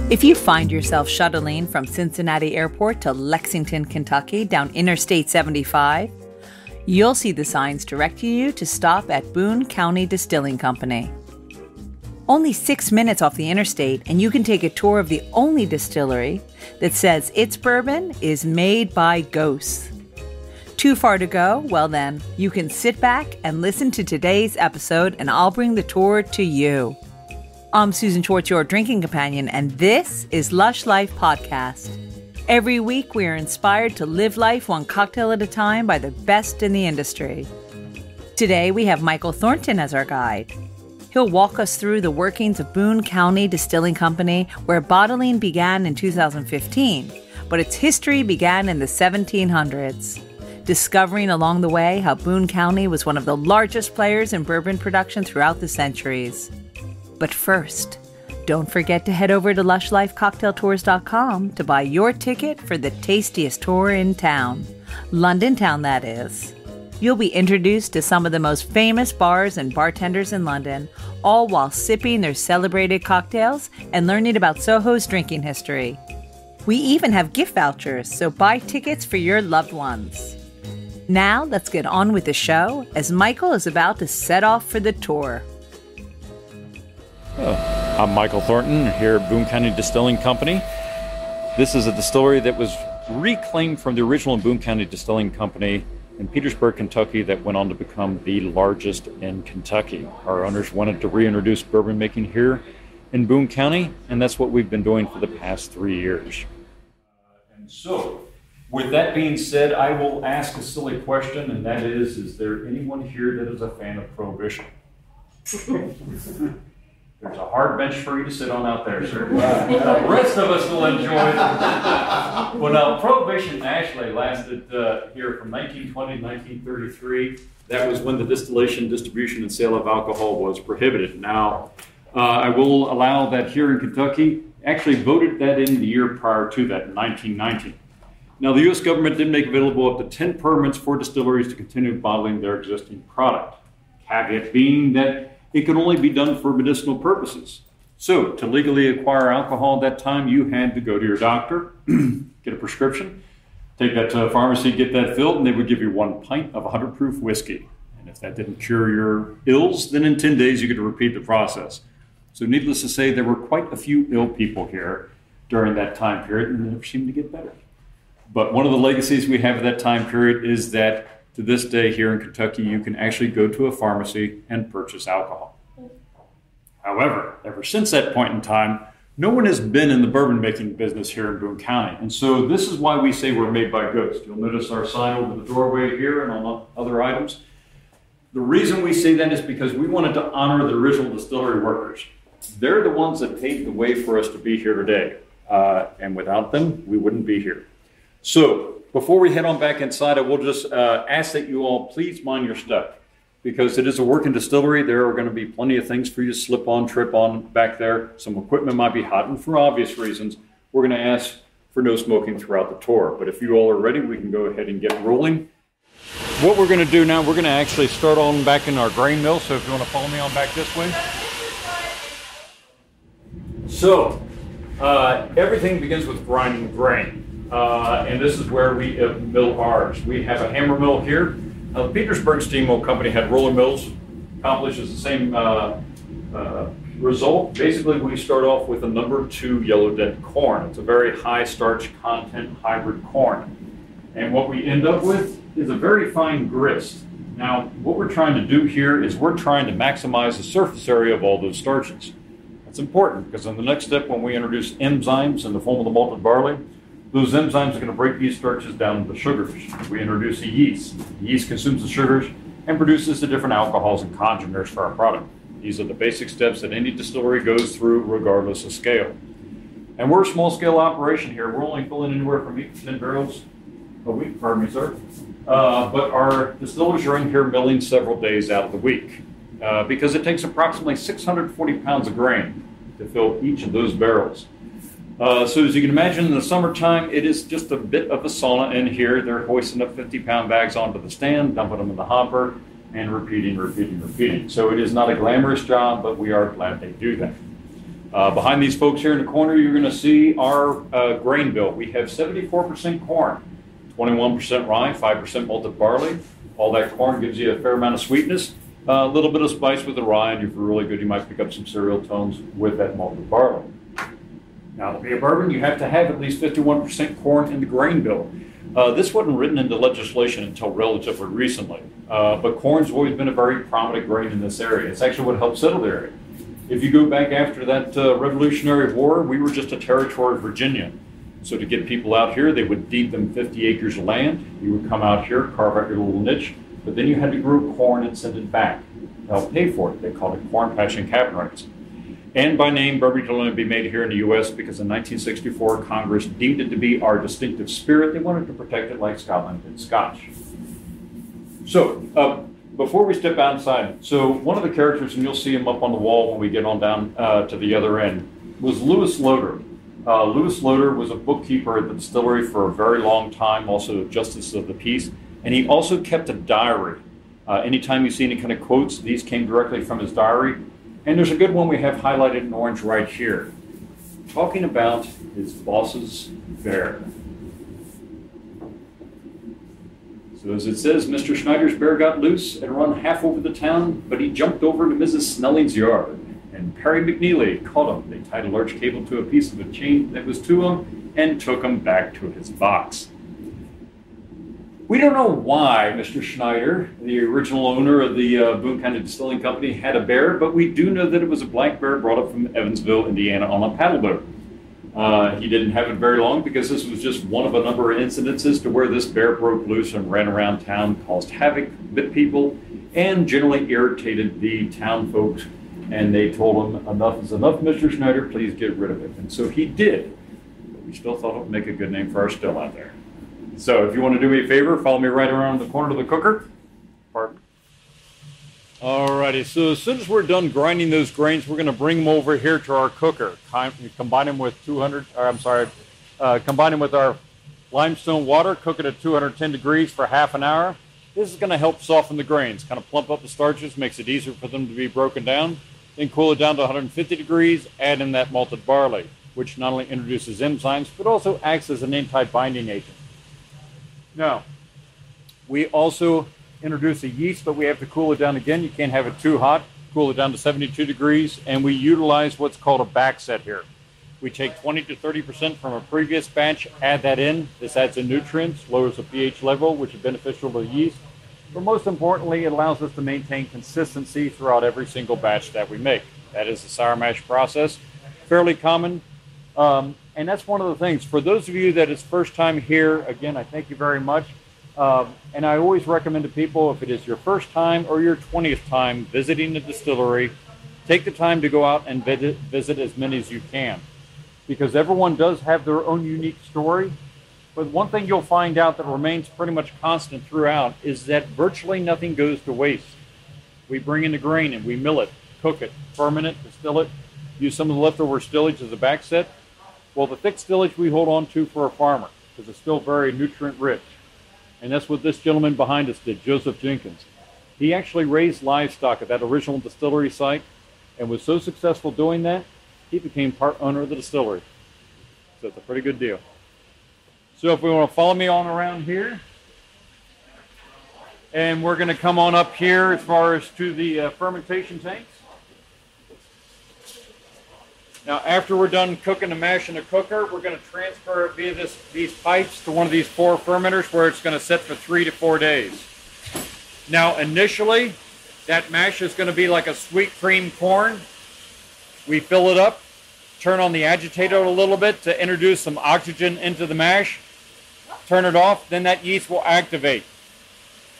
If you find yourself shuttling from Cincinnati Airport to Lexington, Kentucky down Interstate 75, you'll see the signs directing you to stop at Boone County Distilling Company. Only 6 minutes off the interstate, and you can take a tour of the only distillery that says its bourbon is made by ghosts. Too far to go? Well then, you can sit back and listen to today's episode, and I'll bring the tour to you. I'm Susan Schwartz, your drinking companion, and this is Lush Life Podcast. Every week, we are inspired to live life one cocktail at a time by the best in the industry. Today, we have Michael Thornton as our guide. He'll walk us through the workings of Boone County Distilling Company, where bottling began in 2015, but its history began in the 1700s. Discovering along the way how Boone County was one of the largest players in bourbon production throughout the centuries. But first, don't forget to head over to LushLifeCocktailTours.com to buy your ticket for the tastiest tour in town. London town, that is. You'll be introduced to some of the most famous bars and bartenders in London, all while sipping their celebrated cocktails and learning about Soho's drinking history. We even have gift vouchers, so buy tickets for your loved ones. Now, let's get on with the show as Michael is about to set off for the tour. I'm Michael Thornton here at Boone County Distilling Company. This is a distillery that was reclaimed from the original Boone County Distilling Company in Petersburg, Kentucky, that went on to become the largest in Kentucky. Our owners wanted to reintroduce bourbon making here in Boone County, and that's what we've been doing for the past 3 years. And so, with that being said, I will ask a silly question, and that is there anyone here that is a fan of Prohibition? There's a hard bench for you to sit on out there, sir. The rest of us will enjoy it. Well, now, Prohibition actually lasted here from 1920 to 1933. That was when the distillation, distribution, and sale of alcohol was prohibited. Now, I will allow that here in Kentucky, actually voted that in the year prior to that, in 1919. Now, the U.S. government did make available up to 10 permits for distilleries to continue bottling their existing product. Caveat being that it could only be done for medicinal purposes. So, to legally acquire alcohol at that time, you had to go to your doctor, get a prescription, take that to a pharmacy, get that filled, and they would give you 1 pint of 100 proof whiskey. And if that didn't cure your ills, then in 10 days you could repeat the process. So, needless to say, there were quite a few ill people here during that time period, and they never seemed to get better. But one of the legacies we have at that time period is that to this day here in Kentucky, you can actually go to a pharmacy and purchase alcohol. However, ever since that point in time, no one has been in the bourbon making business here in Boone County. And so this is why we say we're made by ghosts. You'll notice our sign over the doorway here and on other items. The reason we say that is because we wanted to honor the original distillery workers. They're the ones that paved the way for us to be here today. And without them, we wouldn't be here. So, before we head on back inside, I will just ask that you all please mind your step, because it is a working distillery. There are going to be plenty of things for you to slip on, trip on back there. Some equipment might be hot, and for obvious reasons, we're going to ask for no smoking throughout the tour. But if you all are ready, we can go ahead and get rolling. What we're going to do now, we're going to actually start on back in our grain mill, so if you want to follow me on back this way. So, everything begins with grinding grain. And this is where we mill ours. We have a hammer mill here. The Petersburg Steamboat Company had roller mills, accomplishes the same result. Basically, we start off with a number 2 yellow dead corn. It's a very high starch content hybrid corn. And what we end up with is a very fine grist. Now, what we're trying to do here is we're trying to maximize the surface area of all those starches. That's important because in the next step, when we introduce enzymes in the form of the malted barley, those enzymes are going to break these starches down into sugars. We introduce the yeast. The yeast consumes the sugars and produces the different alcohols and congeners for our product. These are the basic steps that any distillery goes through regardless of scale. And we're a small scale operation here. We're only filling anywhere from 8 to 10 barrels a week, pardon me, sir. But our distillers are in here milling several days out of the week because it takes approximately 640 pounds of grain to fill each of those barrels. So as you can imagine, in the summertime, it is just a bit of a sauna in here. They're hoisting up 50-pound bags onto the stand, dumping them in the hopper, and repeating. So it is not a glamorous job, but we are glad they do that. Behind these folks here in the corner, you're going to see our grain bill. We have 74% corn, 21% rye, 5% malted barley. All that corn gives you a fair amount of sweetness, a little bit of spice with the rye, and if you're really good, you might pick up some cereal tones with that malted barley. Now, to be a bourbon, you have to have at least 51% corn in the grain bill. This wasn't written into legislation until relatively recently, but corn's always been a very prominent grain in this area. It's actually what helped settle the area. If you go back after that Revolutionary War, we were just a territory of Virginia. So to get people out here, they would deed them 50 acres of land. You would come out here, carve out your little niche, but then you had to grow corn and send it back to help pay for it. They called it corn patching cap rights. And by name, bourbon could only be made here in the U.S. because in 1964, Congress deemed it to be our distinctive spirit. They wanted to protect it like Scotland did Scotch. So, before we step outside, so one of the characters, and you'll see him up on the wall when we get on down to the other end, was Lewis Loader. Lewis Loader was a bookkeeper at the distillery for a very long time, also a justice of the peace, and he also kept a diary. Anytime you see any kind of quotes, these came directly from his diary. And there's a good one we have highlighted in orange right here, talking about his boss's bear. So as it says, Mr. Schneider's bear got loose and run half over the town, but he jumped over to Mrs. Snelling's yard. And Perry McNeely caught him. They tied a large cable to a piece of a chain that was to him and took him back to his box. We don't know why Mr. Schneider, the original owner of the Boone County Distilling Company, had a bear, but we do know that it was a black bear brought up from Evansville, Indiana on a paddle boat. He didn't have it very long because this was just one of a number of incidences to where this bear broke loose and ran around town, caused havoc, bit people, and generally irritated the town folks. And they told him, enough is enough, Mr. Schneider, please get rid of it. And so he did. But we still thought it would make a good name for our still out there. So if you want to do me a favor, follow me right around the corner of the cooker. Pardon. Alrighty, so as soon as we're done grinding those grains, we're going to bring them over here to our cooker. Combine them with combine them with our limestone water, cook it at 210 degrees for half an hour. This is going to help soften the grains, kind of plump up the starches, makes it easier for them to be broken down. Then cool it down to 150 degrees, add in that malted barley, which not only introduces enzymes, but also acts as an anti-binding agent. Now, we also introduce a yeast, but we have to cool it down again. You can't have it too hot. Cool it down to 72 degrees, and we utilize what's called a back set here. We take 20 to 30% from a previous batch, add that in. This adds in nutrients, lowers the pH level, which is beneficial to the yeast. But most importantly, it allows us to maintain consistency throughout every single batch that we make. That is the sour mash process. Fairly common. And that's one of the things. For those of you that is first time here, again, I thank you very much. And I always recommend to people, if it is your first time or your 20th time visiting the distillery, take the time to go out and visit as many as you can. Because everyone does have their own unique story. But one thing you'll find out that remains pretty much constant throughout is that virtually nothing goes to waste. We bring in the grain and we mill it, cook it, ferment it, distill it, use some of the leftover stillage as a back set. Well, the thick stillage we hold on to for a farmer because it's still very nutrient rich. And that's what this gentleman behind us did, Joseph Jenkins. He actually raised livestock at that original distillery site and was so successful doing that, he became part owner of the distillery. So it's a pretty good deal. So if we want to follow me on around here, and we're going to come on up here as far as to the fermentation tanks. Now, after we're done cooking the mash in the cooker, we're going to transfer it via these pipes to one of these 4 fermenters where it's going to sit for 3 to 4 days. Now, initially, that mash is going to be like a sweet cream corn. We fill it up, turn on the agitator a little bit to introduce some oxygen into the mash, turn it off, then that yeast will activate.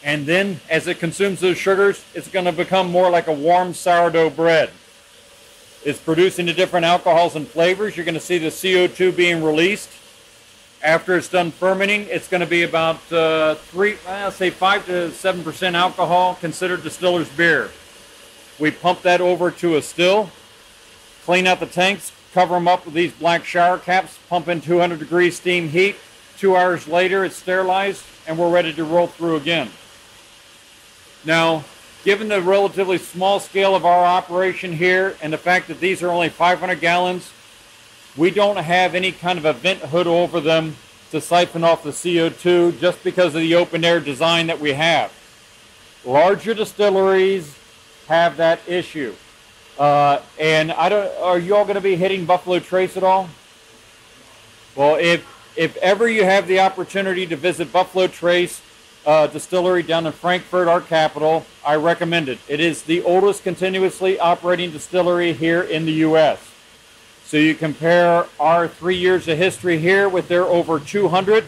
And then, as it consumes those sugars, it's going to become more like a warm sourdough bread. It's producing the different alcohols and flavors. You're going to see the CO2 being released. After it's done fermenting, it's going to be about 5 to 7% alcohol, considered distiller's beer. We pump that over to a still, clean out the tanks, cover them up with these black shower caps, pump in 200 degrees steam heat. 2 hours later, it's sterilized, and we're ready to roll through again. Now, Given the relatively small scale of our operation here and the fact that these are only 500 gallons, we don't have any kind of a vent hood over them to siphon off the CO2 just because of the open air design that we have. Larger distilleries have that issue. And are you all going to be hitting Buffalo Trace at all? Well, if ever you have the opportunity to visit Buffalo Trace Distillery down in Frankfurt, our capital, I recommend it. It is the oldest continuously operating distillery here in the U.S. So you compare our 3 years of history here with their over 200.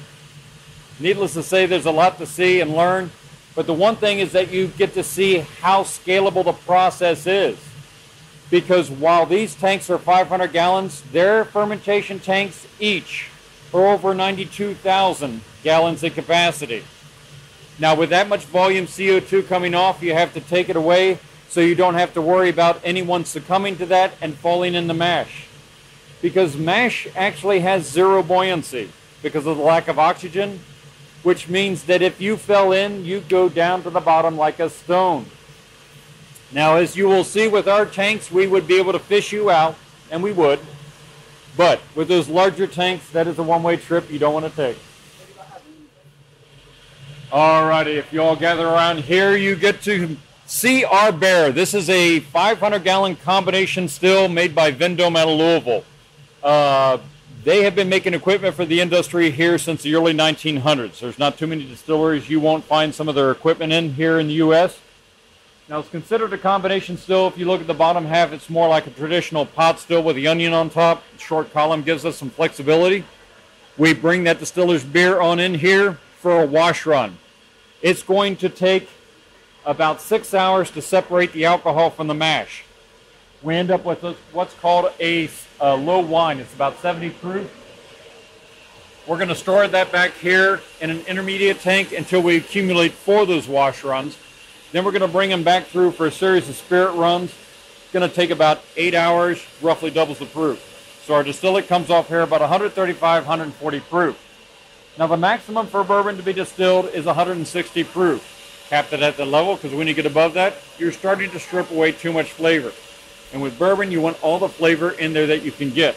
Needless to say, there's a lot to see and learn. But the one thing is that you get to see how scalable the process is. Because while these tanks are 500 gallons, their fermentation tanks each are over 92,000 gallons in capacity. Now, with that much volume CO2 coming off, you have to take it away so you don't have to worry about anyone succumbing to that and falling in the mash. Because mash actually has zero buoyancy because of the lack of oxygen, which means that if you fell in, you go down to the bottom like a stone. Now, as you will see with our tanks, we would be able to fish you out, and we would. But with those larger tanks, that is a one-way trip you don't want to take. Alrighty, if you all gather around here, you get to see our bear. This is a 500-gallon combination still made by Vendome out of Louisville. They have been making equipment for the industry here since the early 1900s. There's not too many distilleries you won't find some of their equipment in here in the U.S. Now, it's considered a combination still. If you look at the bottom half, it's more like a traditional pot still with the onion on top. Short column gives us some flexibility. We bring that distiller's beer on in here for a wash run. It's going to take about 6 hours to separate the alcohol from the mash. We end up with what's called a low wine. It's about 70 proof. We're going to store that back here in an intermediate tank until we accumulate for those wash runs. Then we're going to bring them back through for a series of spirit runs. It's going to take about 8 hours, roughly doubles the proof. So our distillate comes off here about 135, 140 proof. Now the maximum for bourbon to be distilled is 160 proof. Capped it at that level because when you get above that, you're starting to strip away too much flavor. And with bourbon, you want all the flavor in there that you can get.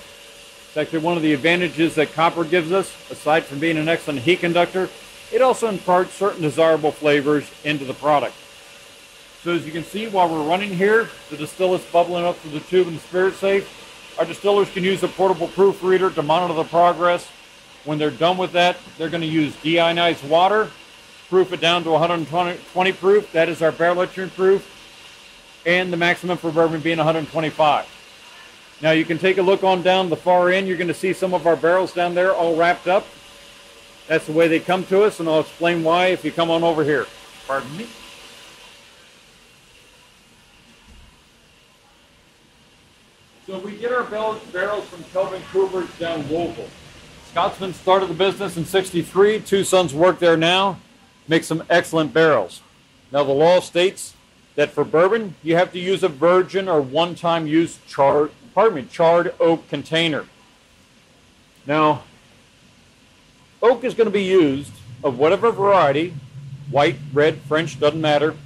It's actually one of the advantages that copper gives us, aside from being an excellent heat conductor. It also imparts certain desirable flavors into the product. So as you can see, while we're running here, the distillate's bubbling up through the tube in the spirit safe. Our distillers can use a portable proofreader to monitor the progress. When they're done with that, they're going to use deionized water, proof it down to 120 proof. That is our barrel etching proof. And the maximum for bourbon being 125. Now you can take a look on down the far end. You're going to see some of our barrels down there all wrapped up. That's the way they come to us, and I'll explain why if you come on over here. Pardon me. So we get our barrels from Kelvin Cooper's down in Louisville. Scotsman started the business in '63. 2 sons work there now. Make some excellent barrels. Now the law states that for bourbon, you have to use a virgin or one-time use charred oak container. Now, oak is going to be used of whatever variety, white, red, French, doesn't matter,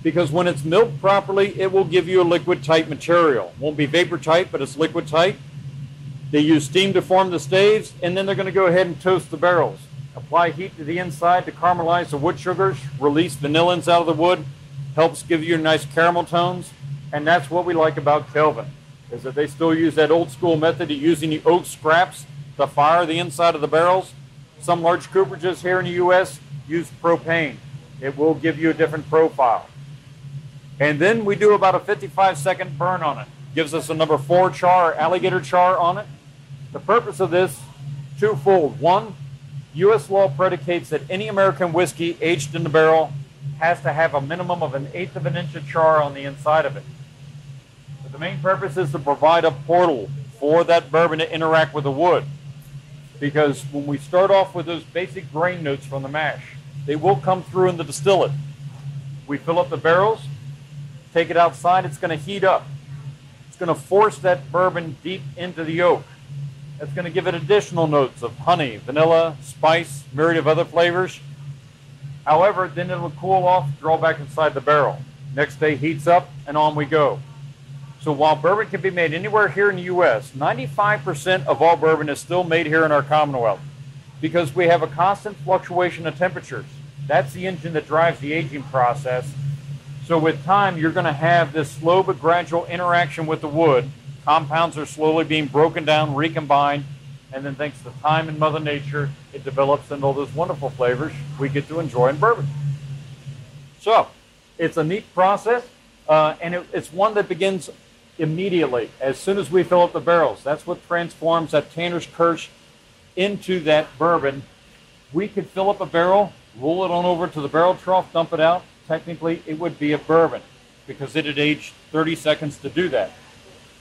because when it's milked properly, it will give you a liquid-tight material. It won't be vapor-tight, but it's liquid-tight. They use steam to form the staves, and then they're going to go ahead and toast the barrels. Apply heat to the inside to caramelize the wood sugars, release vanillins out of the wood, helps give you nice caramel tones, and that's what we like about Kelvin, is that they still use that old school method of using the oak scraps to fire the inside of the barrels. Some large cooperages here in the U.S. use propane. It will give you a different profile. And then we do about a 55-second burn on it. Gives us a number 4 char, or alligator char on it. The purpose of this, twofold. One, U.S. law predicates that any American whiskey aged in the barrel has to have a minimum of 1/8 of an inch of char on the inside of it. But the main purpose is to provide a portal for that bourbon to interact with the wood. Because when we start off with those basic grain notes from the mash, they will come through in the distillate. We fill up the barrels, take it outside, it's going to heat up. It's going to force that bourbon deep into the oak. That's going to give it additional notes of honey, vanilla, spice, myriad of other flavors. However, then it will cool off, draw back inside the barrel. Next day heats up, and on we go. So while bourbon can be made anywhere here in the U.S., 95% of all bourbon is still made here in our Commonwealth because we have a constant fluctuation of temperatures. That's the engine that drives the aging process. So with time, you're going to have this slow but gradual interaction with the wood. Compounds are slowly being broken down, recombined, and then thanks to time and Mother Nature, it develops into all those wonderful flavors we get to enjoy in bourbon. So it's a neat process, and it's one that begins immediately as soon as we fill up the barrels. That's what transforms that Tanner's Curse into that bourbon. We could fill up a barrel, roll it on over to the barrel trough, dump it out. Technically, it would be a bourbon because it had aged 30 seconds to do that.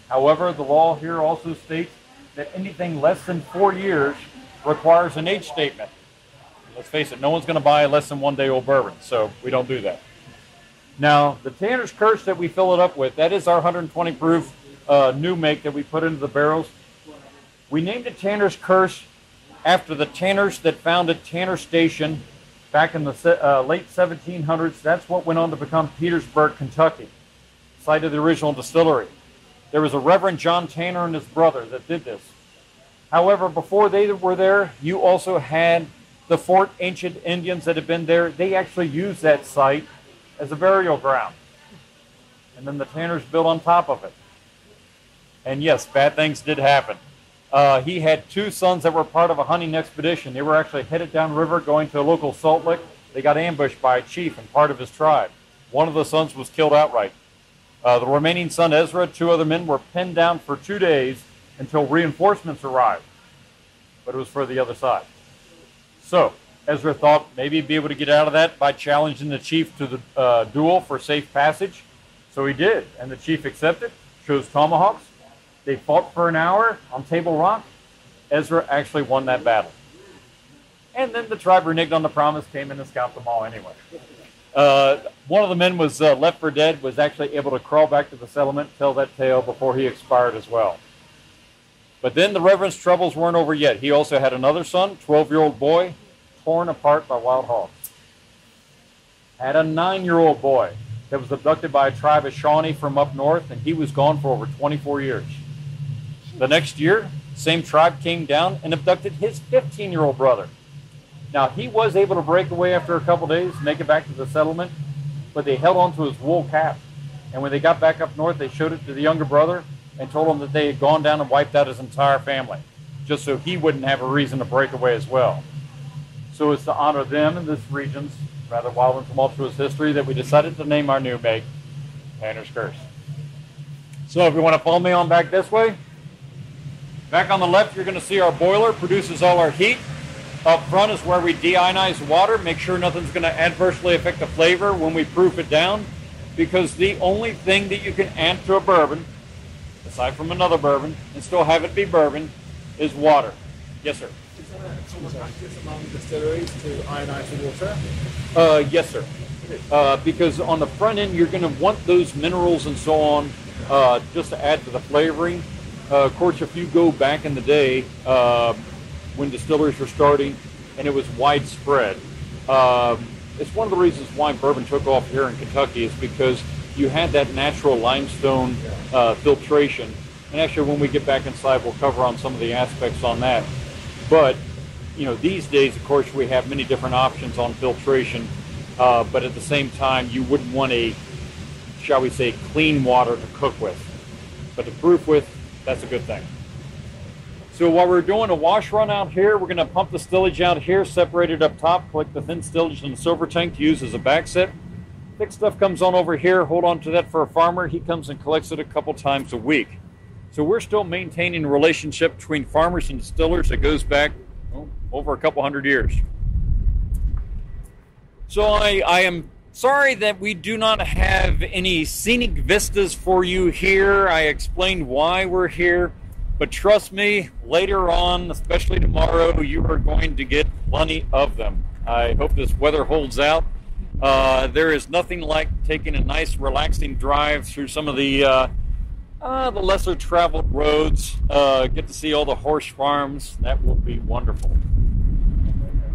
However, the law here also states that anything less than 4 years requires an age statement. Let's face it, no one's going to buy a less than 1 day old bourbon, so we don't do that. Now, the Tanner's Curse that we fill it up with, that is our 120 proof new make that we put into the barrels. We named it Tanner's Curse after the tanners that founded Tanner Station back in the late 1700s. That's what went on to become Petersburg, Kentucky, site of the original distillery. There was a Reverend John Tanner and his brother that did this. However, before they were there, you also had the Fort Ancient Indians that had been there. They actually used that site as a burial ground. And then the Tanners built on top of it. And yes, bad things did happen. He had 2 sons that were part of a hunting expedition. They were actually headed downriver going to a local salt lick. They got ambushed by a chief and part of his tribe. One of the sons was killed outright. The remaining son, Ezra, 2 other men were pinned down for 2 days until reinforcements arrived. But it was for the other side. So Ezra thought maybe he'd be able to get out of that by challenging the chief to the duel for safe passage. So he did, and the chief accepted, chose tomahawks. They fought for an hour on Table Rock. Ezra actually won that battle. And then the tribe reneged on the promise, came in and scalped them all anyway. One of the men was left for dead, was actually able to crawl back to the settlement, tell that tale before he expired as well. But then the Reverend's troubles weren't over yet. He also had another son, 12-year-old boy, torn apart by wild hogs. Had a 9-year-old boy that was abducted by a tribe of Shawnee from up north, and he was gone for over 24 years. The next year, same tribe came down and abducted his 15-year-old brother. Now, he was able to break away after a couple days, make it back to the settlement, but they held on to his wool cap. And when they got back up north, they showed it to the younger brother and told him that they had gone down and wiped out his entire family, just so he wouldn't have a reason to break away as well. So it's to honor them in this region's rather wild and tumultuous history that we decided to name our new make Tanner's Curse. So if you want to follow me on back this way, back on the left, you're going to see our boiler produces all our heat. Up front is where we deionize water, make sure nothing's going to adversely affect the flavor when we proof it down, because the only thing that you can add to a bourbon, aside from another bourbon, and still have it be bourbon, is water. Yes, sir. Is that a common practice among distilleries to ionize the water? Yes, sir. Because on the front end, you're going to want those minerals and so on just to add to the flavoring. Of course, if you go back in the day, when distilleries were starting and it was widespread. It's one of the reasons why bourbon took off here in Kentucky is because you had that natural limestone filtration. And actually, when we get back inside, we'll cover on some of the aspects on that. But, you know, these days, of course, we have many different options on filtration. But at the same time, you wouldn't want a, shall we say, clean water to cook with. But to proof with, that's a good thing. So while we're doing a wash run out here, we're going to pump the stillage out here, separate it up top, collect the thin stillage in the silver tank to use as a back set. Thick stuff comes on over here. Hold on to that for a farmer. He comes and collects it a couple times a week. So we're still maintaining a relationship between farmers and distillers that goes back over a couple hundred years. So I am sorry that we do not have any scenic vistas for you here. I explained why we're here. But trust me, later on, especially tomorrow, you are going to get plenty of them. I hope this weather holds out. There is nothing like taking a nice, relaxing drive through some of the lesser traveled roads. Get to see all the horse farms. That will be wonderful.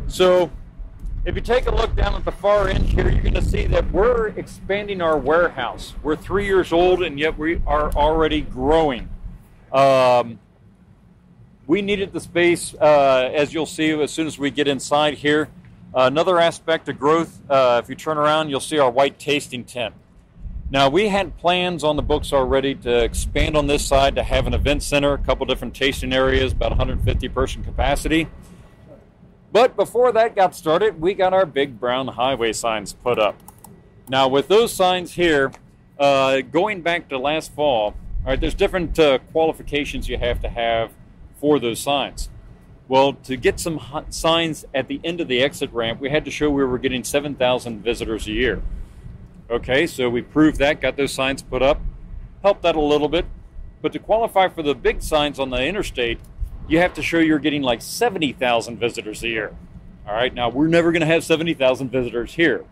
So If you take a look down at the far end here, you're going to see that we're expanding our warehouse. We're 3 years old, and yet we are already growing. We needed the space, as you'll see as soon as we get inside here. Another aspect of growth, if you turn around, you'll see our white tasting tent. Now, we had plans on the books already to expand on this side to have an event center, a couple different tasting areas, about 150 person capacity. But before that got started, we got our big brown highway signs put up. Now, with those signs here, going back to last fall, all right, there's different qualifications you have to have for those signs. Well, to get some signs at the end of the exit ramp, we had to show we were getting 7,000 visitors a year. Okay, so we proved that, got those signs put up, helped that a little bit. But to qualify for the big signs on the interstate, you have to show you're getting like 70,000 visitors a year. All right, now we're never going to have 70,000 visitors here.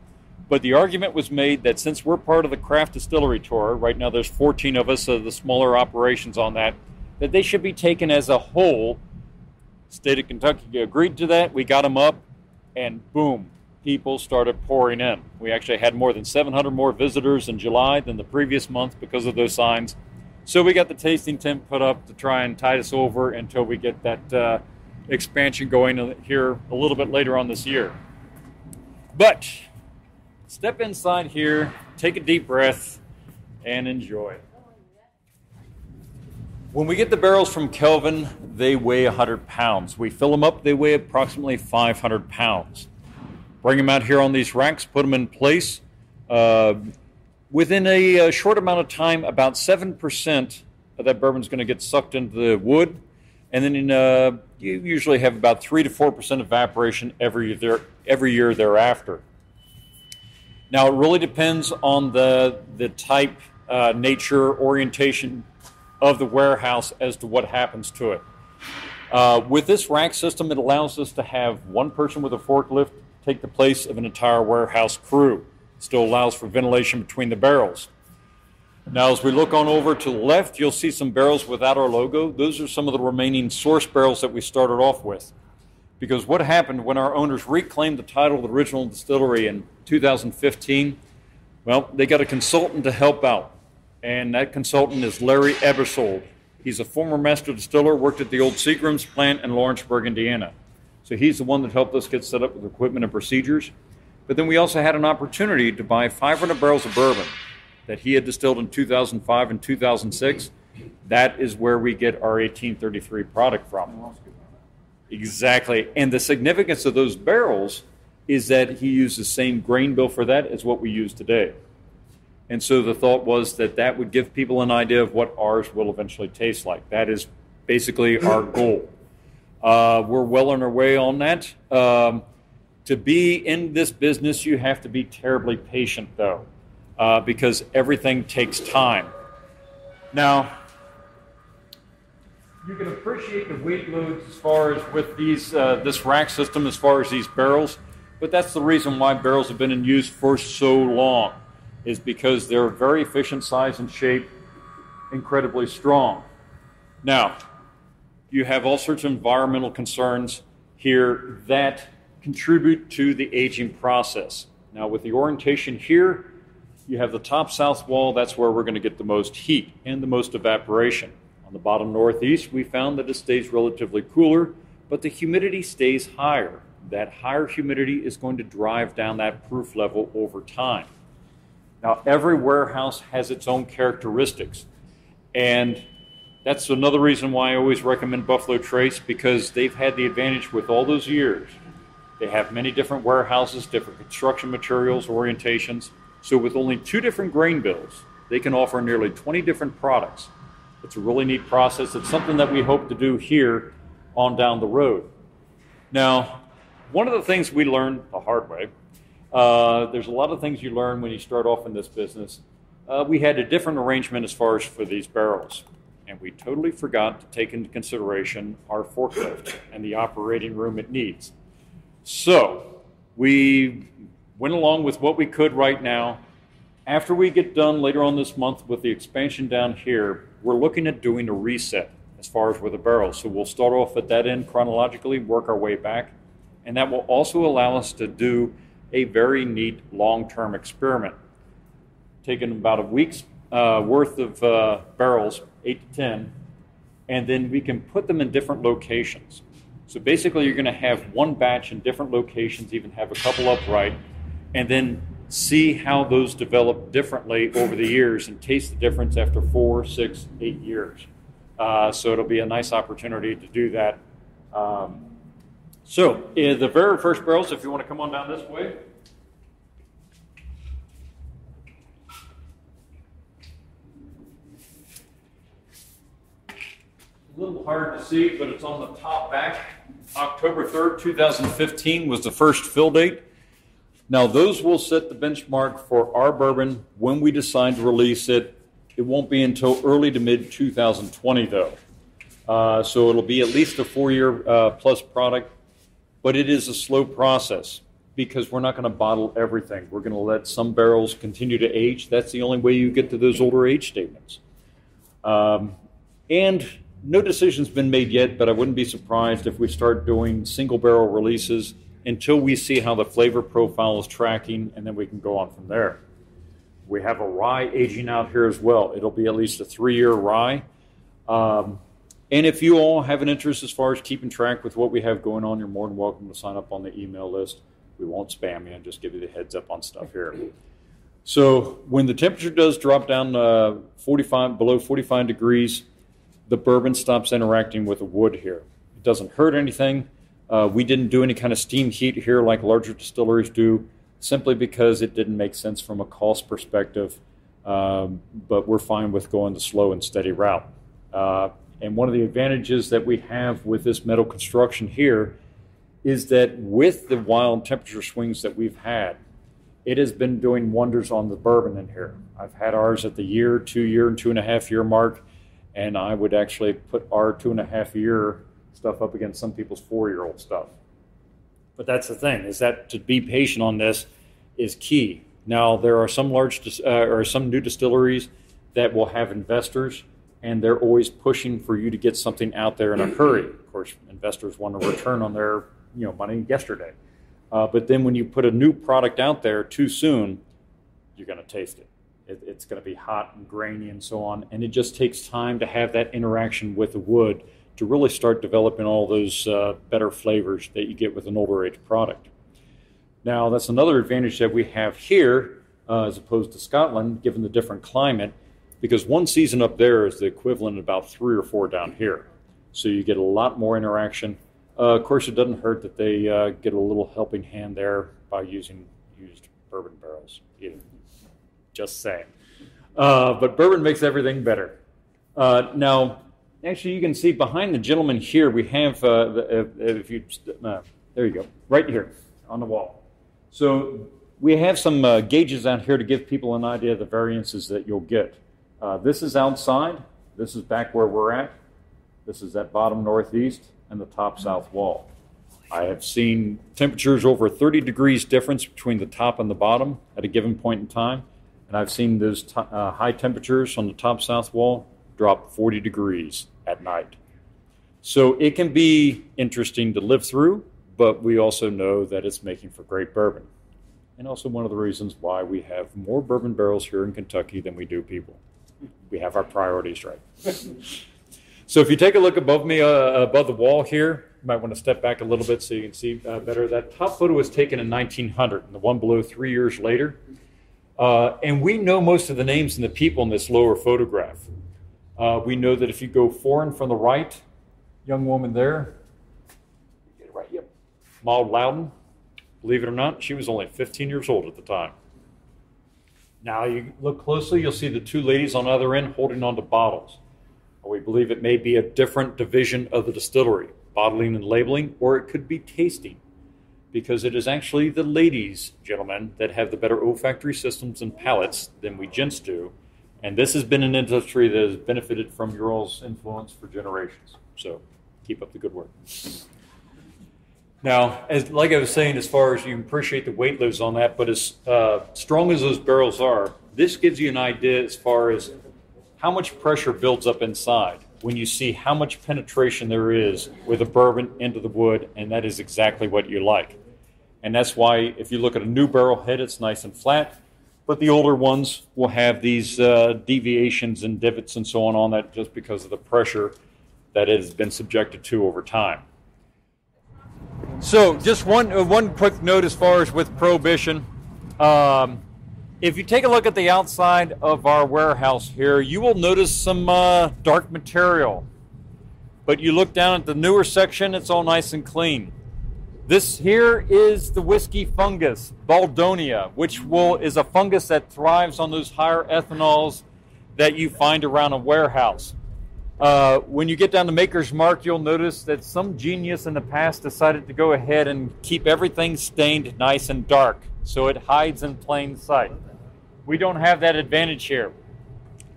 But the argument was made that since we're part of the craft distillery tour, right now there's 14 of us, the smaller operations on that they should be taken as a whole. State of Kentucky agreed to that. We got them up, and boom, people started pouring in. We actually had more than 700 more visitors in July than the previous month because of those signs. So we got the tasting tent put up to try and tide us over until we get that expansion going here a little bit later on this year. But step inside here, take a deep breath, and enjoy. When we get the barrels from Kelvin, they weigh 100 pounds. We fill them up, they weigh approximately 500 pounds. Bring them out here on these racks, put them in place. Within a short amount of time, about 7% of that bourbon is going to get sucked into the wood. And then you usually have about 3 to 4% evaporation every year thereafter. Now, it really depends on the type, nature, orientation of the warehouse as to what happens to it. With this rack system, it allows us to have one person with a forklift take the place of an entire warehouse crew. It still allows for ventilation between the barrels. Now, as we look on over to the left, you'll see some barrels without our logo. Those are some of the remaining source barrels that we started off with. Because what happened when our owners reclaimed the title of the original distillery in 2015, well, they got a consultant to help out. And that consultant is Larry Ebersold. He's a former master distiller, worked at the old Seagram's plant in Lawrenceburg, Indiana. So he's the one that helped us get set up with equipment and procedures. But then we also had an opportunity to buy 500 barrels of bourbon that he had distilled in 2005 and 2006. That is where we get our 1833 product from. Exactly. And the significance of those barrels is that he used the same grain bill for that as what we use today. And so the thought was that that would give people an idea of what ours will eventually taste like. That is basically our goal. We're well on our way on that. To be in this business, you have to be terribly patient, though, because everything takes time. Now, you can appreciate the weight loads as far as with these this rack system, as far as these barrels, but that's the reason why barrels have been in use for so long, is because they're very efficient size and shape, incredibly strong. Now, you have all sorts of environmental concerns here that contribute to the aging process. Now, with the orientation here, you have the top south wall. That's where we're going to get the most heat and the most evaporation. On the bottom northeast, we found that it stays relatively cooler, but the humidity stays higher. That higher humidity is going to drive down that proof level over time. Now, every warehouse has its own characteristics, and that's another reason why I always recommend Buffalo Trace, because they've had the advantage with all those years. They have many different warehouses, different construction materials, orientations. So with only 2 different grain bills, they can offer nearly 20 different products. It's a really neat process. It's something that we hope to do here on down the road. Now, one of the things we learned the hard way, there's a lot of things you learn when you start off in this business. We had a different arrangement as far as for these barrels. And we totally forgot to take into consideration our forklift and the operating room it needs. So we went along with what we could right now. After we get done later on this month with the expansion down here, we're looking at doing a reset as far as with the barrels. So we'll start off at that end chronologically, work our way back, And that will also allow us to do a very neat long-term experiment. Taking about a week's worth of barrels, 8 to 10, and then we can put them in different locations. So basically you're going to have one batch in different locations, even have a couple upright, and then see how those develop differently over the years and taste the difference after 4, 6, 8 years. So it'll be a nice opportunity to do that. So the very first barrels, if you want to come on down this way. A little hard to see, but it's on the top back. October 3rd, 2015 was the first fill date. Now, those will set the benchmark for our bourbon when we decide to release it. It won't be until early to mid 2020, though. So it'll be at least a 4-year plus product, but it is a slow process because we're not going to bottle everything. We're going to let some barrels continue to age. That's the only way you get to those older age statements. And no decision's been made yet, but I wouldn't be surprised if we start doing single barrel releases until we see how the flavor profile is tracking, and then we can go on from there. We have a rye aging out here as well. It'll be at least a 3-year rye. And if you all have an interest as far as keeping track with what we have going on, you're more than welcome to sign up on the email list. We won't spam you and just give you the heads up on stuff here. So when the temperature does drop down below 45 degrees, the bourbon stops interacting with the wood here. It doesn't hurt anything. We didn't do any kind of steam heat here like larger distilleries do, simply because it didn't make sense from a cost perspective, but we're fine with going the slow and steady route. And one of the advantages that we have with this metal construction here is that with the wild temperature swings that we've had, it has been doing wonders on the bourbon in here. I've had ours at the year, 2-year, and 2.5-year mark, and I would actually put our 2.5-year stuff up against some people's 4-year-old stuff. But that's the thing, is that to be patient on this is key. Now, there are some some new distilleries that will have investors, and they're always pushing for you to get something out there in a hurry. Of course, investors want a return on their money yesterday. But then when you put a new product out there too soon, you're going to taste it. It's going to be hot and grainy and so on, and it just takes time to have that interaction with the wood to really start developing all those better flavors that you get with an older age product. Now, that's another advantage that we have here as opposed to Scotland, given the different climate, because one season up there is the equivalent of about 3 or 4 down here. So you get a lot more interaction. Of course, it doesn't hurt that they get a little helping hand there by using used bourbon barrels. Just saying. But bourbon makes everything better. Now, actually, you can see behind the gentleman here, we have, there you go, right here on the wall. So we have some gauges out here to give people an idea of the variances that you'll get. This is outside. This is back where we're at. This is at bottom northeast and the top south wall. I have seen temperatures over 30 degrees difference between the top and the bottom at a given point in time. And I've seen those high temperatures on the top south wall drop 40 degrees at night. So it can be interesting to live through, but we also know that it's making for great bourbon. And also one of the reasons why we have more bourbon barrels here in Kentucky than we do people. We have our priorities right. So if you take a look above me, above the wall here, you might want to step back a little bit so you can see better. That top photo was taken in 1900, and the one below 3 years later. And we know most of the names and the people in this lower photograph. We know that if you go foreign from the right, young woman there, get it right, yep, Maud Loudon, believe it or not, she was only 15 years old at the time. Now you look closely, you'll see the 2 ladies on the other end holding onto bottles. We believe it may be a different division of the distillery, bottling and labeling, or it could be tasting, because it is actually the ladies, gentlemen, that have the better olfactory systems and palates than we gents do. And this has been an industry that has benefited from your all's influence for generations. So keep up the good work. Now, like I was saying, as far as you appreciate the weight loads on that, but as strong as those barrels are, this gives you an idea as far as how much pressure builds up inside. when you see how much penetration there is with a bourbon into the wood, and that is exactly what you like. And that's why if you look at a new barrel head, it's nice and flat, but the older ones will have these deviations and divots and so on that just because of the pressure that it has been subjected to over time. So just one quick note as far as with Prohibition. If you take a look at the outside of our warehouse here, you will notice some dark material. But you look down at the newer section, it's all nice and clean. This here is the whiskey fungus, Baldonia, which is a fungus that thrives on those higher ethanols that you find around a warehouse. When you get down to Maker's Mark, you'll notice that some genius in the past decided to go ahead and keep everything stained nice and dark, so it hides in plain sight. We don't have that advantage here.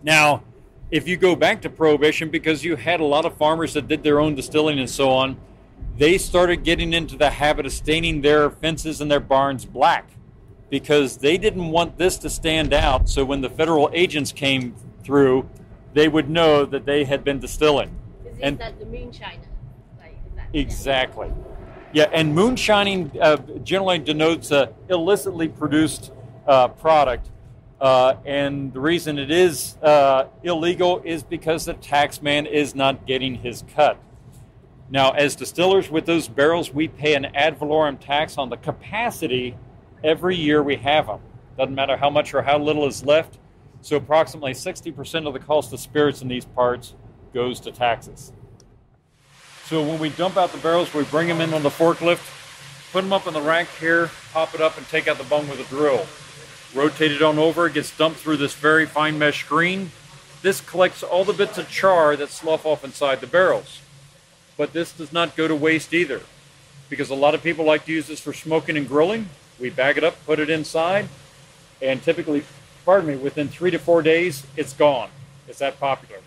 Now, if you go back to Prohibition, because you had a lot of farmers that did their own distilling and so on, they started getting into the habit of staining their fences and their barns black because they didn't want this to stand out, so when the federal agents came through, they would know that they had been distilling. Is that the moonshiner? Exactly. Yeah, and moonshining generally denotes illicitly produced product. And the reason it is illegal is because the tax man is not getting his cut. Now, as distillers with those barrels, we pay an ad valorem tax on the capacity every year we have them. Doesn't matter how much or how little is left. So approximately 60% of the cost of spirits in these parts goes to taxes. So when we dump out the barrels, we bring them in on the forklift, put them up in the rack here, pop it up, and take out the bung with a drill. Rotate it on over, it gets dumped through this very fine mesh screen. This collects all the bits of char that slough off inside the barrels. But this does not go to waste either, because a lot of people like to use this for smoking and grilling. We bag it up, put it inside, and typically, within 3 to 4 days, it's gone. It's that popular.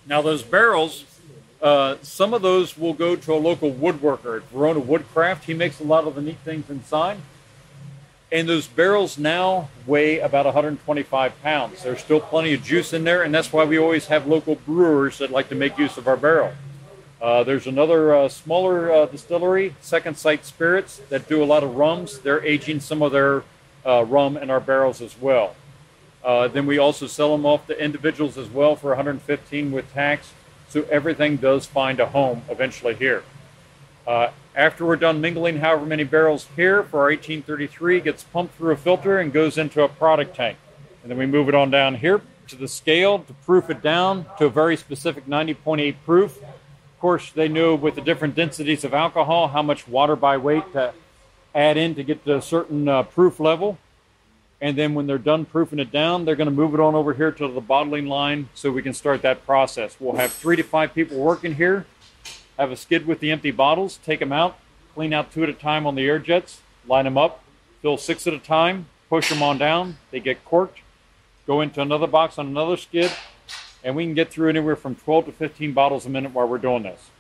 Now those barrels, some of those will go to a local woodworker at Verona Woodcraft. He makes a lot of the neat things inside. And those barrels now weigh about 125 pounds. There's still plenty of juice in there, and that's why we always have local brewers that like to make use of our barrel. There's another smaller distillery, Second Sight Spirits, that do a lot of rums. They're aging some of their rum in our barrels as well. Then we also sell them off to individuals as well for $115 with tax. So everything does find a home eventually here. After we're done mingling however many barrels here for our 1833, it gets pumped through a filter and goes into a product tank. And then we move it on down here to the scale to proof it down to a very specific 90.8 proof. Of course, they know with the different densities of alcohol how much water by weight to add in to get to a certain proof level. And then when they're done proofing it down, they're going to move it on over here to the bottling line so we can start that process. We'll have 3 to 5 people working here, have a skid with the empty bottles, take them out, clean out 2 at a time on the air jets, line them up, fill 6 at a time, push them on down, they get corked, go into another box on another skid, and we can get through anywhere from 12 to 15 bottles a minute while we're doing this.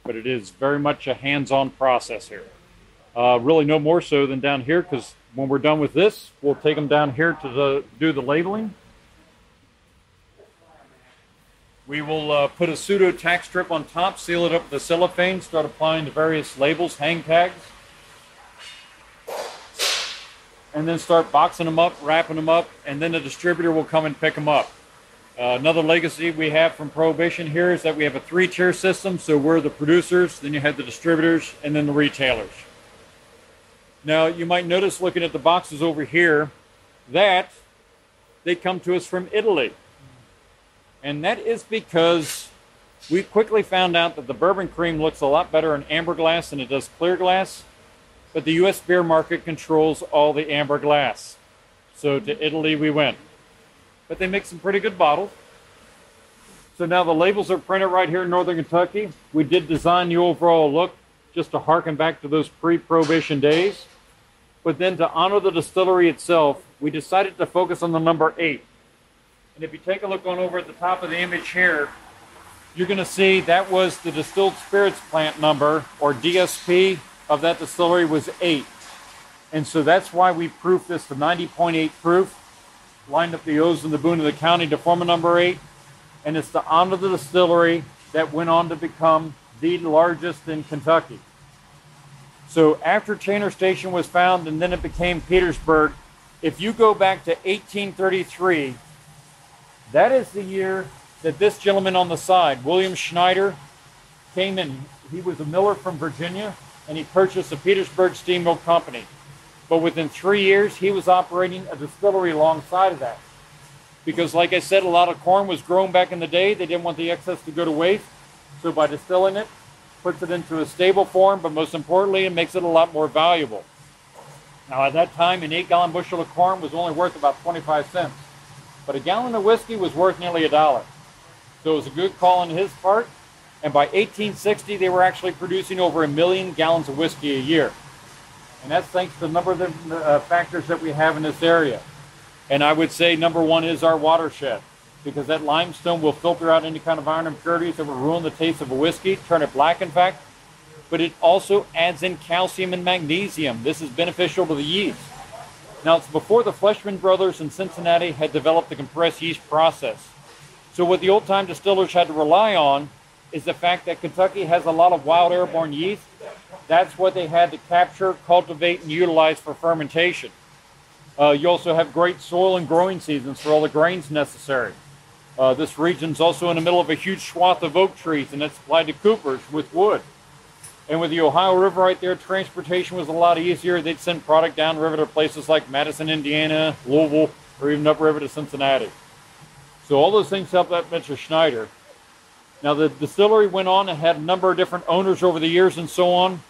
But it is very much a hands-on process here. Really no more so than down here, because when we're done with this, we'll take them down here to do the labeling. We will put a pseudo tack strip on top, seal it up with the cellophane, start applying the various labels, hang tags, and then start boxing them up, wrapping them up, and then the distributor will come and pick them up. Another legacy we have from Prohibition here is that we have a 3-tier system, so we're the producers, then you have the distributors, and then the retailers. Now, you might notice looking at the boxes over here that they come to us from Italy. And that is because we quickly found out that the bourbon cream looks a lot better in amber glass than it does clear glass, but the U.S. beer market controls all the amber glass. So to Italy we went. But they make some pretty good bottles. So now the labels are printed right here in Northern Kentucky. We did design the overall look just to harken back to those pre-Prohibition days. But then to honor the distillery itself, we decided to focus on the number 8. And if you take a look on over at the top of the image here, you're going to see that was the distilled spirits plant number, or DSP, of that distillery was 8. And so that's why we proofed this to 90.8 proof, lined up the O's and the Boone of the county to form a number 8. and it's to honor the distillery that went on to become the largest in Kentucky. So after Chainer Station was found and then it became Petersburg, if you go back to 1833, that is the year that this gentleman on the side, William Schneider, came in. He was a miller from Virginia, and he purchased the Petersburg Steam Mill Company. But within 3 years, he was operating a distillery alongside of that. Because like I said, a lot of corn was grown back in the day. They didn't want the excess to go to waste. So by distilling it, puts it into a stable form, but most importantly, it makes it a lot more valuable. Now at that time, an 8-gallon bushel of corn was only worth about 25 cents. But a gallon of whiskey was worth nearly $1. So it was a good call on his part. And by 1860, they were actually producing over 1 million gallons of whiskey a year. And that's thanks to a number of the factors that we have in this area. And I would say number one is our watershed, because that limestone will filter out any kind of iron impurities that will ruin the taste of a whiskey, turn it black in fact. But it also adds in calcium and magnesium. This is beneficial to the yeast. Now, it's before the Fleshman brothers in Cincinnati had developed the compressed yeast process. So what the old-time distillers had to rely on is the fact that Kentucky has a lot of wild airborne yeast. That's what they had to capture, cultivate, and utilize for fermentation. You also have great soil and growing seasons for all the grains necessary. This region's also in the middle of a huge swath of oak trees, and that's supplied to coopers with wood. And with the Ohio River right there, transportation was a lot easier. They'd send product downriver to places like Madison, Indiana, Louisville, or even upriver to Cincinnati. So all those things helped out Mr. Schneider. Now the distillery went on and had a number of different owners over the years and so on,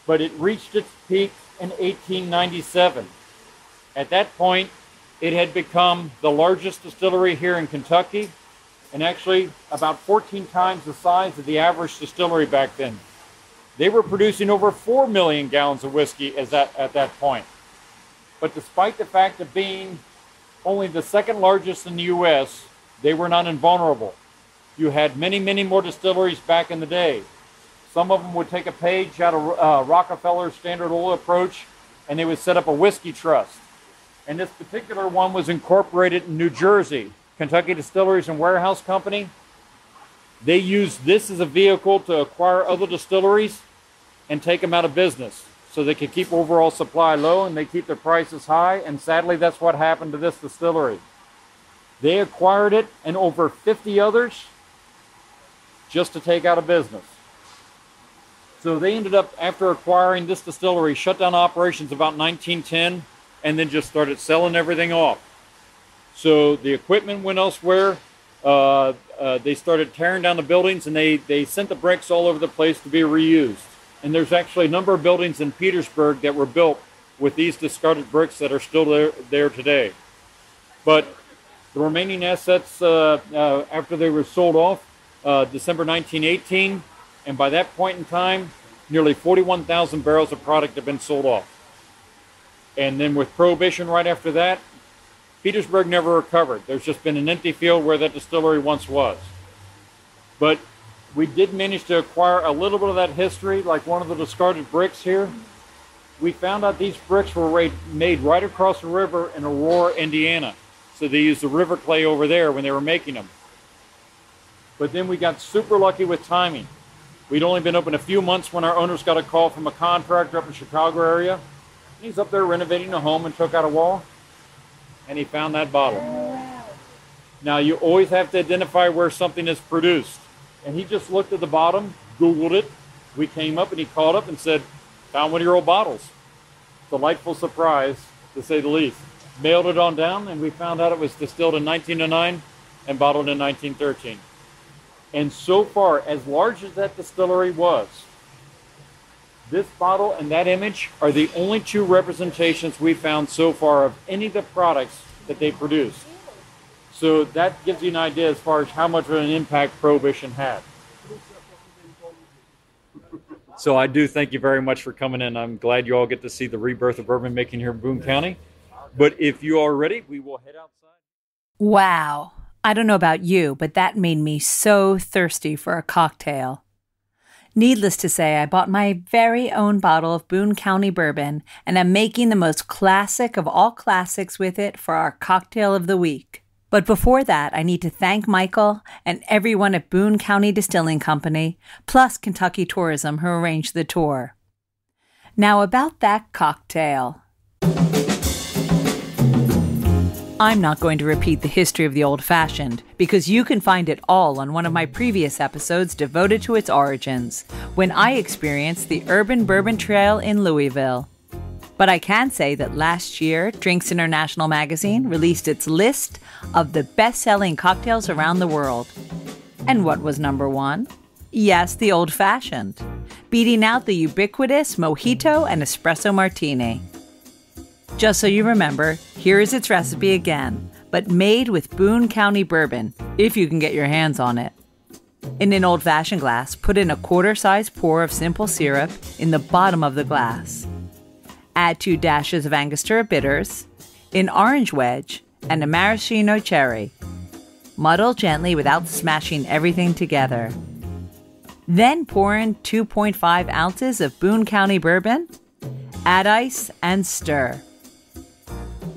but it reached its peak in 1897. At that point, it had become the largest distillery here in Kentucky, and actually about 14 times the size of the average distillery back then. They were producing over 4 million gallons of whiskey at that point. But despite the fact of being only the second largest in the U.S., they were not invulnerable. You had many, many more distilleries back in the day. Some of them would take a page out of Rockefeller's Standard Oil approach, and they would set up a whiskey trust. And this particular one was incorporated in New Jersey. Kentucky Distilleries and Warehouse Company. They used this as a vehicle to acquire other distilleries and take them out of business so they could keep overall supply low and they keep their prices high. And sadly, that's what happened to this distillery. They acquired it and over 50 others just to take out of business. So they ended up, after acquiring this distillery, shut down operations about 1910 and then just started selling everything off. So the equipment went elsewhere. They started tearing down the buildings, and they sent the bricks all over the place to be reused. And there's actually a number of buildings in Petersburg that were built with these discarded bricks that are still there today. But the remaining assets, after they were sold off, December 1918, and by that point in time, nearly 41,000 barrels of product had been sold off. And then with Prohibition right after that, Petersburg never recovered. There's just been an empty field where that distillery once was. But we did manage to acquire a little bit of that history, like one of the discarded bricks here. We found out these bricks were made right across the river in Aurora, Indiana. So they used the river clay over there when they were making them. But then we got super lucky with timing. We'd only been open a few months when our owners got a call from a contractor up in the Chicago area. He's up there renovating a home and took out a wall, and he found that bottle. Now, you always have to identify where something is produced. And he just looked at the bottom, Googled it. We came up and he called up and said, found one of your old bottles. Delightful surprise, to say the least. Mailed it on down, and we found out it was distilled in 1909 and bottled in 1913. And so far, as large as that distillery was, this bottle and that image are the only two representations we found so far of any of the products that they produce. So that gives you an idea as far as how much of an impact Prohibition had. So I do thank you very much for coming in. I'm glad you all get to see the rebirth of bourbon making here in Boone County. But if you are ready, we will head outside. Wow. I don't know about you, but that made me so thirsty for a cocktail. Needless to say, I bought my very own bottle of Boone County bourbon, and I'm making the most classic of all classics with it for our cocktail of the week. But before that, I need to thank Michael and everyone at Boone County Distilling Company, plus Kentucky Tourism, who arranged the tour. Now about that cocktail. I'm not going to repeat the history of the old-fashioned, because you can find it all on one of my previous episodes devoted to its origins, when I experienced the Urban Bourbon Trail in Louisville. But I can say that last year, Drinks International magazine released its list of the best-selling cocktails around the world. And what was number one? Yes, the old-fashioned, beating out the ubiquitous Mojito and Espresso Martini. Just so you remember, here is its recipe again, but made with Boone County bourbon, if you can get your hands on it. In an old-fashioned glass, put in a quarter-size pour of simple syrup in the bottom of the glass. Add 2 dashes of Angostura bitters, an orange wedge, and a maraschino cherry. Muddle gently without smashing everything together. Then pour in 2.5 ounces of Boone County bourbon, add ice, and stir.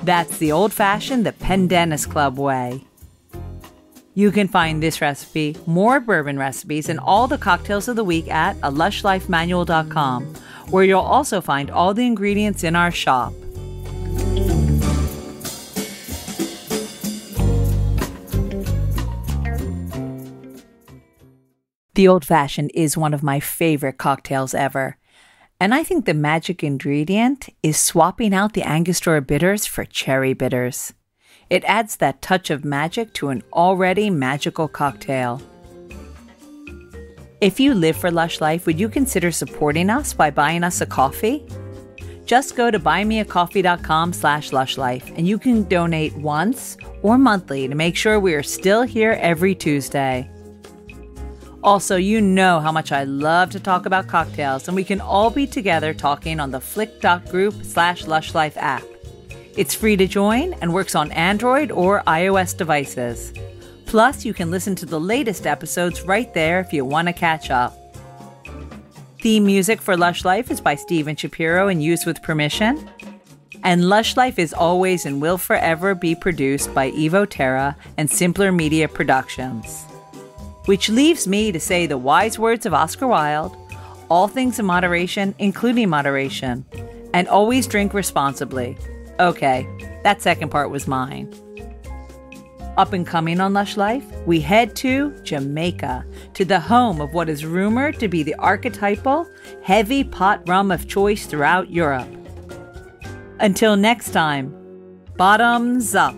That's the old-fashioned, the Pendennis Club way. You can find this recipe, more bourbon recipes, and all the cocktails of the week at alushlifemanual.com, where you'll also find all the ingredients in our shop. The old-fashioned is one of my favorite cocktails ever. And I think the magic ingredient is swapping out the Angostura bitters for cherry bitters. It adds that touch of magic to an already magical cocktail. If you live for Lush Life, would you consider supporting us by buying us a coffee? Just go to buymeacoffee.com/lushlife and you can donate once or monthly to make sure we are still here every Tuesday. Also, you know how much I love to talk about cocktails, and we can all be together talking on the flick.group/lushlife app. It's free to join and works on Android or iOS devices. Plus, you can listen to the latest episodes right there if you want to catch up. Theme music for Lush Life is by Steven Shapiro and used with permission. And Lush Life is always and will forever be produced by Evo Terra and Simpler Media Productions. Which leaves me to say the wise words of Oscar Wilde: all things in moderation, including moderation, and always drink responsibly. Okay, that second part was mine. Up and coming on Lush Life, we head to Jamaica, to the home of what is rumored to be the archetypal heavy pot rum of choice throughout Europe. Until next time, bottoms up.